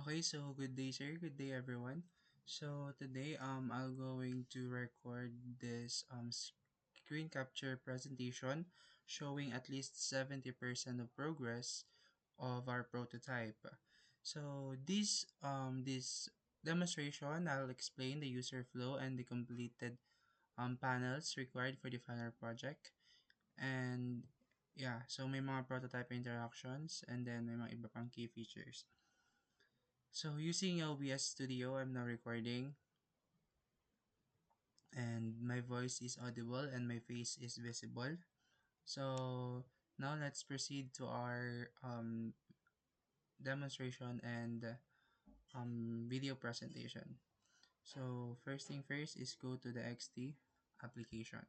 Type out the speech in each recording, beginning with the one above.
Okay, so good day, sir. Good day, everyone. So today, I'll going to record this screen capture presentation showing at least 70% of progress of our prototype. So this demonstration, I'll explain the user flow and the completed panels required for the final project. And yeah, so may mga prototype interactions and then may mga iba pang key features. So using OBS Studio, I'm now recording and my voice is audible and my face is visible. So now let's proceed to our demonstration and video presentation. So first thing first is go to the XT application.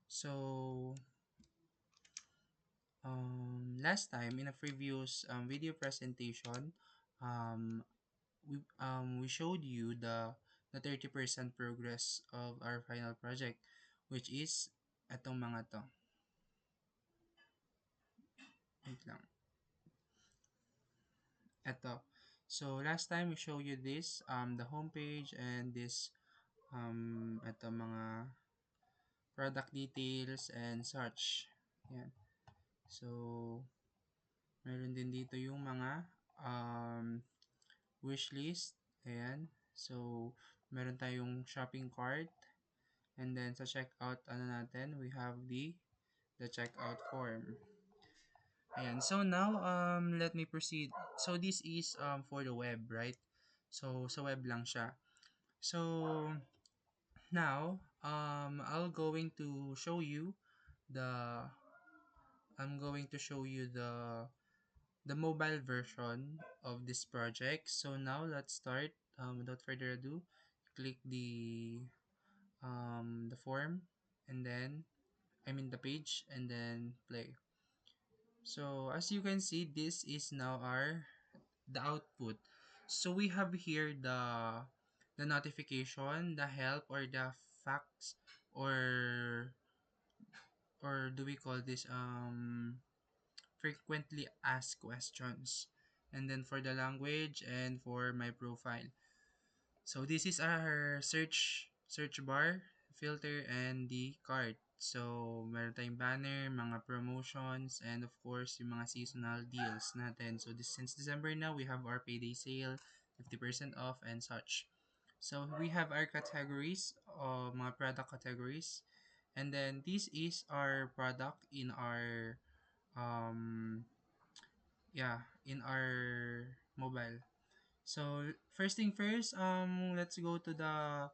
So last time in a previous video presentation, um, we showed you the 30% progress of our final project, which is etong mga to. Wait lang. Eto. So last time we showed you this the homepage and this eto mga product details and such. Yan. So meron din dito yung mga wish list. Ayan. So meron tayong shopping cart. And then sa checkout ano natin, we have the checkout form. Ayan. So now let me proceed. So this is for the web, right? So sa web lang siya. So now I'll going to show you the I'm going to show you the mobile version of this project. So now let's start. Without further ado, click the form and then the page and then play. So as you can see, this is now the output. So we have here the notification, the help or the facts, or do we call this frequently asked questions, and then for the language and for my profile. So this is our search bar, filter, and the cart. So meron tayong banner, mga promotions, and of course yung mga seasonal deals natin. So this since December now, we have our payday sale, 50% off, and such. So we have our categories, mga product categories, and then this is our product in our um in our mobile. So first thing first, let's go to the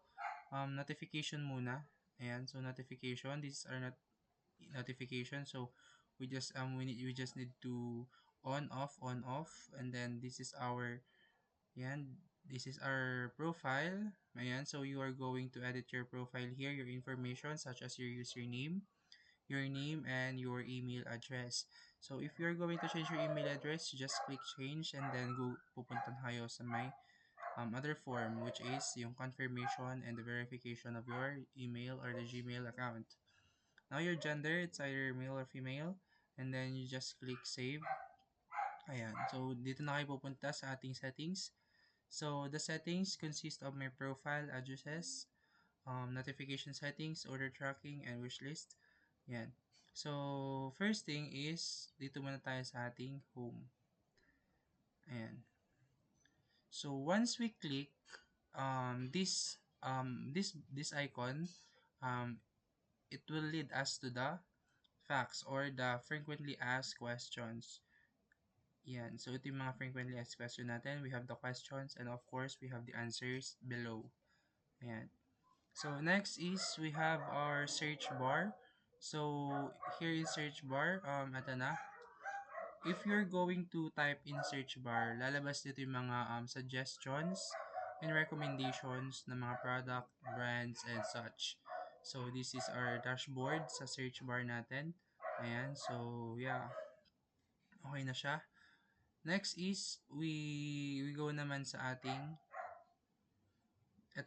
notification muna. Ayan, so notification, these are not notification. So we just need to on off, and then this is our profile. Ayan, so you are going to edit your profile here, your information such as your username, your name, and your email address. So if you're going to change your email address, just click change and then pupunta tayo sa may other form, which is yung confirmation and the verification of your email or the Gmail account. Now your gender, it's either male or female, and then you just click save. Ayan. So dito na kayo pupunta sa ating settings. So the settings consist of my profile, addresses, notification settings, order tracking, and wish list. Yan. So first thing is dito muna tayo sa ating home. Ayan. So once we click this icon, um, it will lead us to the facts or the frequently asked questions. Yan. So ito yung mga frequently asked question natin. We have the questions and of course we have the answers below. Ayan. So next is we have our search bar. So here in search bar, ito na. If you're going to type in search bar, lalabas dito yung mga suggestions and recommendations ng mga product, brands, and such. So this is our dashboard sa search bar natin. Ayan, so yeah, okay na siya. Next is we go naman sa ating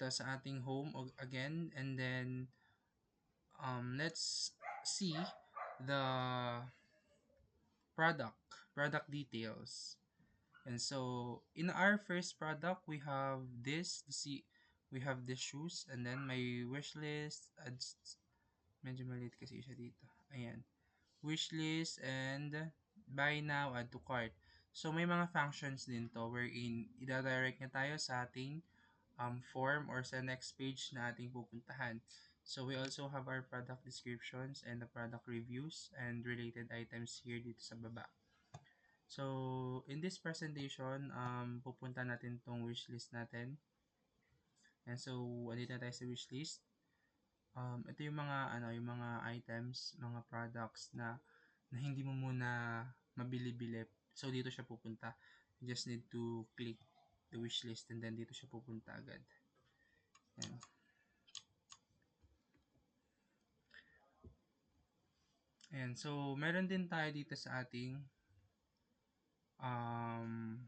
sa ating home again, and then let's see the product details. And so in our first product, we have we have the shoes, and then my wish list, medyo maliit kasi siya dito. Ayan. Wish list and buy now, add to cart. So may mga functions din to wherein ida-direct niya tayo sa ating form or sa next page na ating pupuntahan. So we also have our product descriptions and the product reviews and related items here dito sa baba. So in this presentation, pupunta natin tong wish list natin. And so andito na tayo sa wish list. Ito yung mga yung mga items, mga products na hindi mo muna mabili-bili. So dito siya pupunta. You just need to click the wish list and then dito siya pupunta agad. Ayan. Ayan. So meron din tayo dito sa ating um,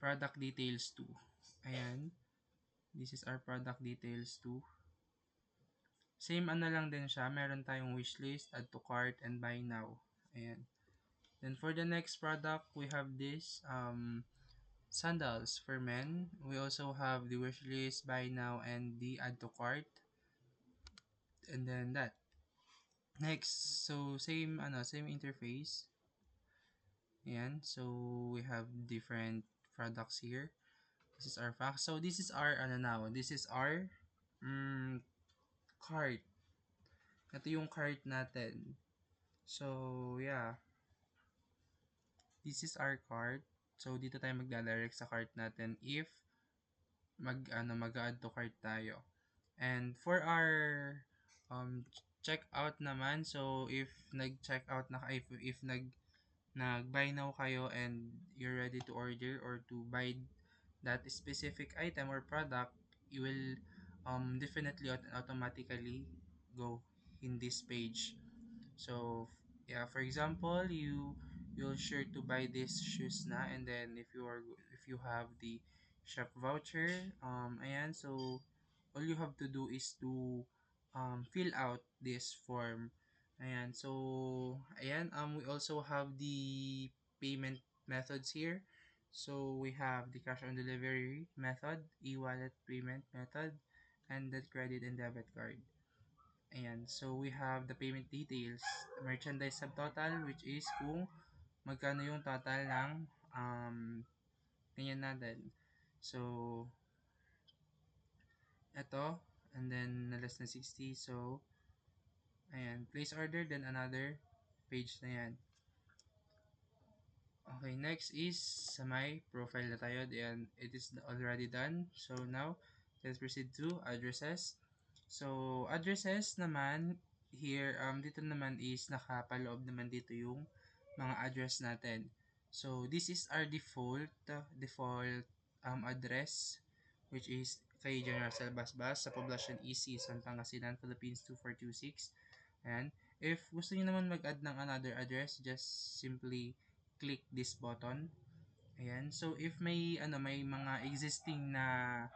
product details too. Ayan. This is our product details too. Same lang din siya. Meron tayong wishlist, add to cart, and buy now. Ayan. Then for the next product, we have this sandals for men. We also have the wishlist, buy now, and the add to cart. And then that. Next, so same interface. Ayan. So we have different products here. This is our fact. So this is our now. This is our cart. Ito yung cart natin. So yeah. This is our cart. So dito tayo magdadirect sa cart natin if mag-add to cart tayo. And for our checkout naman, so if nag-checkout na if nag-buy now kayo and you're ready to order or to buy that specific item or product, you will definitely automatically go in this page. So yeah, for example, you'll sure to buy this shoes na, and then if you have the shop voucher, ayan, so all you have to do is to fill out this form. Ayan, so ayan, we also have the payment methods here. So we have the cash on delivery method, e-wallet payment method, and the credit and debit card. Ayan. So, we have the payment details. Merchandise subtotal, which is kung magkano yung total ng ganyan natin. So, ito. And then, na less than 60. So, ayan. Place order, then another page na yan. Okay, next is sa my profile na tayo. And it is already done. So, now, let's proceed to addresses. So, addresses naman, here, dito naman is nakapaloob naman dito yung mga address natin. So, this is our default address, which is kay General Basbas sa Poblacion EC, San Pangasinan, Philippines 24226. And if gusto niyo naman mag-add ng another address, just simply click this button. Ayan. So, if may mga existing na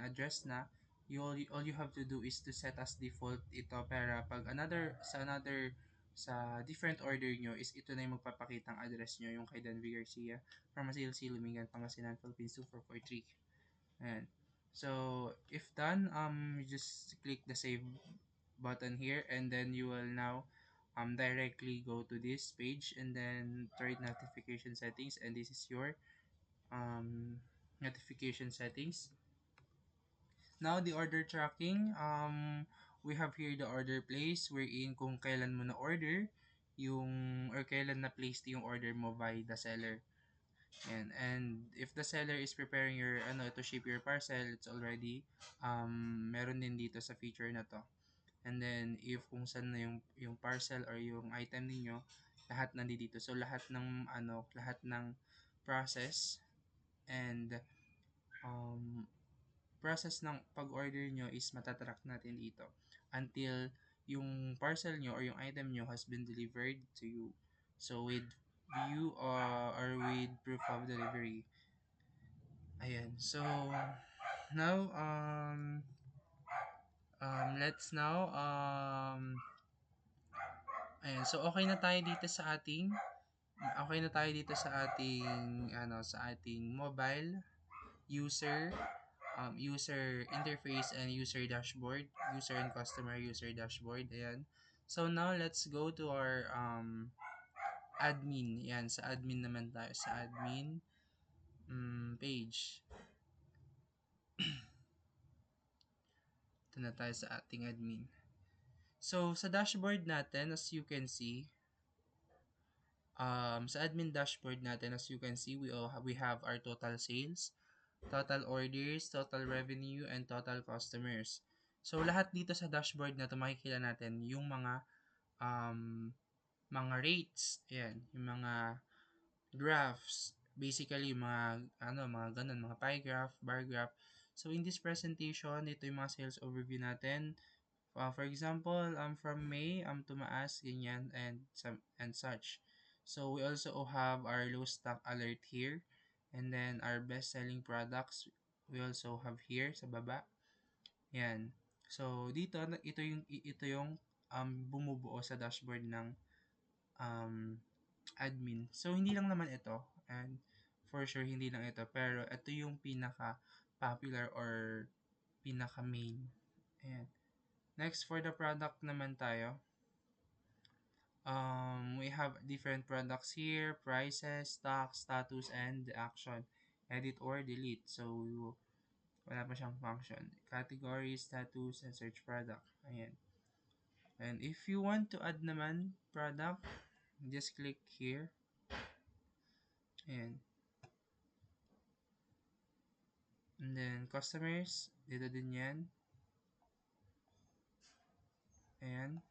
address na, all you have to do is to set as default ito para pag sa different order nyo is ito na yung magpapakitang address nyo, yung kay Danby Garcia from Masilsi, Lumigan, Pangasinan, Philippines 2443. Ayan. So, if done, you just click the save button here, and then you will now directly go to this page, and then trade notification settings, and this is your notification settings. Now, the order tracking, we have here the order place wherein kung kailan mo na order or kailan na placed yung order mo by the seller. And if the seller is preparing your to ship your parcel, it's already meron din dito sa feature na to. And then if kung saan na yung parcel or yung item niyo, lahat nandito. So lahat ng process and process ng pag-order nyo is matatrack natin dito until yung parcel nyo or yung item nyo has been delivered to you. So with view or with proof of delivery. Ayan. So now let's now ayan. So okay na tayo dito sa ating Okay na tayo dito sa ating mobile user user interface and user dashboard, user and customer user dashboard. Ayan. So now let's go to our admin. Yan, sa admin naman tayo. Sa admin page. Ito na tayo sa ating admin. So, sa dashboard natin, as you can see, sa admin dashboard natin, as you can see, we have our total sales, total orders, total revenue, and total customers. So, lahat dito sa dashboard na ito, makikita natin yung mga rates, ayan, yung mga graphs, basically yung mga ganun, mga pie graph, bar graph. So, in this presentation, ito yung mga sales overview natin. For example, from May, tumaas, ganyan, and such. So, we also have our low stock alert here. And then, our best-selling products, we also have here sa baba. Yan. So, dito, ito yung bumubuo sa dashboard ng um, admin. So, hindi lang naman ito. And for sure, hindi lang ito. Pero, ito yung pinaka-popular or pinaka-main. Ayan. Next, for the product naman tayo. We have different products here, prices, stock, status, and the action. Edit or delete. So, wala pa siyang function. Category, status, and search product. Ayan. And if you want to add naman product, just click here. Ayan. And then, customers, dito din yan. Ayan.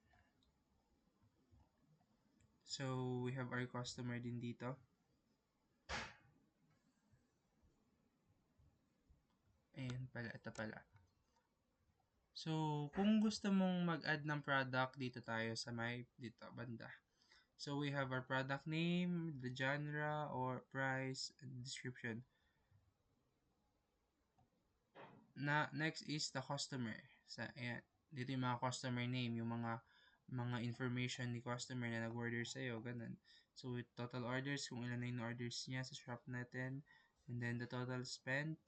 So, we have our customer din dito. Ayan pala, ito pala. So, kung gusto mong mag-add ng product, dito tayo sa dito, banda. So, we have our product name, the genre, or price, and description. Next is the customer. Ayan, dito yung mga customer name, yung mga information ni customer na nag-order sa'yo, ganun. So, with total orders, kung ilan na yung orders niya sa shop natin, and then the total spent,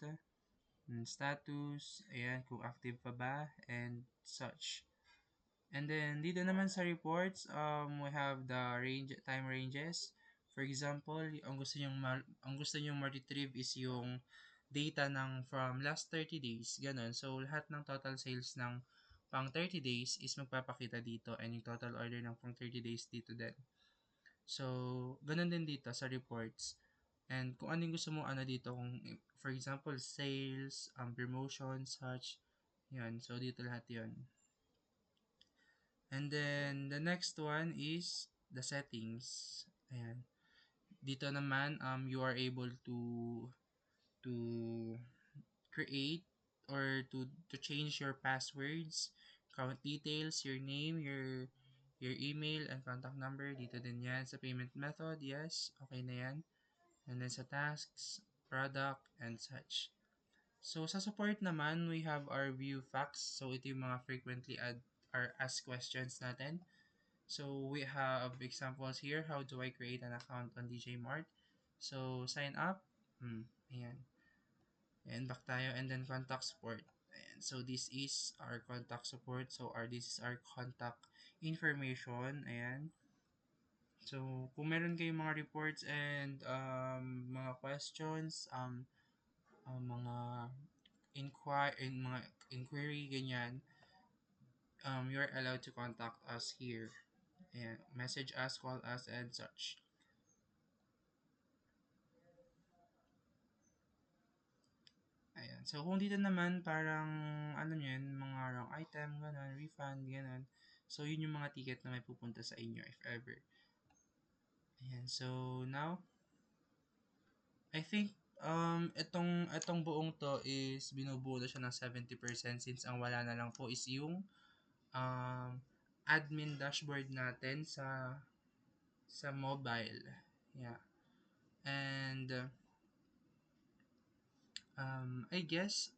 status, ayan, kung active pa ba, and such. And then, dito naman sa reports, we have the time ranges. For example, ang gusto nyong ma-retrieve is yung data ng from last 30 days, ganun. So, lahat ng total sales ng pang 30 days is magpapakita dito and yung total order ng pang 30 days dito din. So, ganun din dito sa reports. And kung ano yung gusto mo dito, kung for example, sales, promotion, such, yun. So, dito lahat yun. And then, the next one is the settings. Ayan. Dito naman, you are able to create or to change your passwords, account details, your name, your email, and contact number. Dito din yan. Sa payment method, yes. Okay na yan. And then sa tasks, product, and such. So, sa support naman, we have our view facts. So, ito yung mga frequently asked questions natin. So, we have examples here. How do I create an account on DJ Mart? So, sign up. Ayan. And back tayo. And then, contact support. Ayan. So, this is our contact support. So, this is our contact information. Ayan. So, kung meron kayong mga reports and mga questions, mga inquiry, ganyan, you're allowed to contact us here. Ayan. Message us, call us, and such. Ayan. So, kung dito naman, parang, ano yun, mga wrong item, gano'n, refund, gano'n. So, yun yung mga ticket na may pupunta sa inyo, if ever. Ayan. So, now, I think, itong buong to is binubuo na siya ng 70% since ang wala na lang po is yung admin dashboard natin sa mobile. Yeah. And, I guess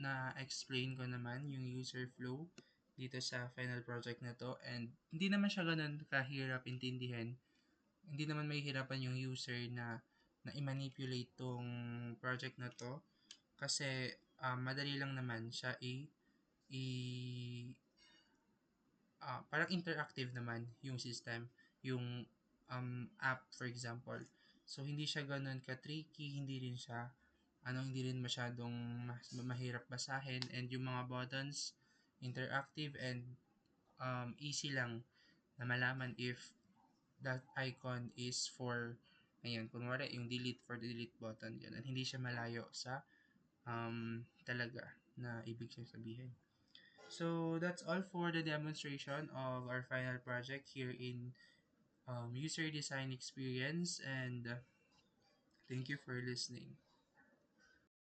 na-explain ko naman yung user flow dito sa final project na to and hindi naman siya ganun kahirap intindihin hindi naman mahihirapan yung user na i-manipulate tong project na to kasi madali lang naman siya i parang interactive naman yung system, yung app for example. So hindi siya ganoon ka-tricky, hindi rin masyadong mahirap basahin, and yung mga buttons interactive and easy lang na malaman if that icon is for ayun, kunwari yung delete, for the delete button, ganun. Hindi siya malayo sa talaga na ibig siyang sabihin. So that's all for the demonstration of our final project here in user design experience, and thank you for listening.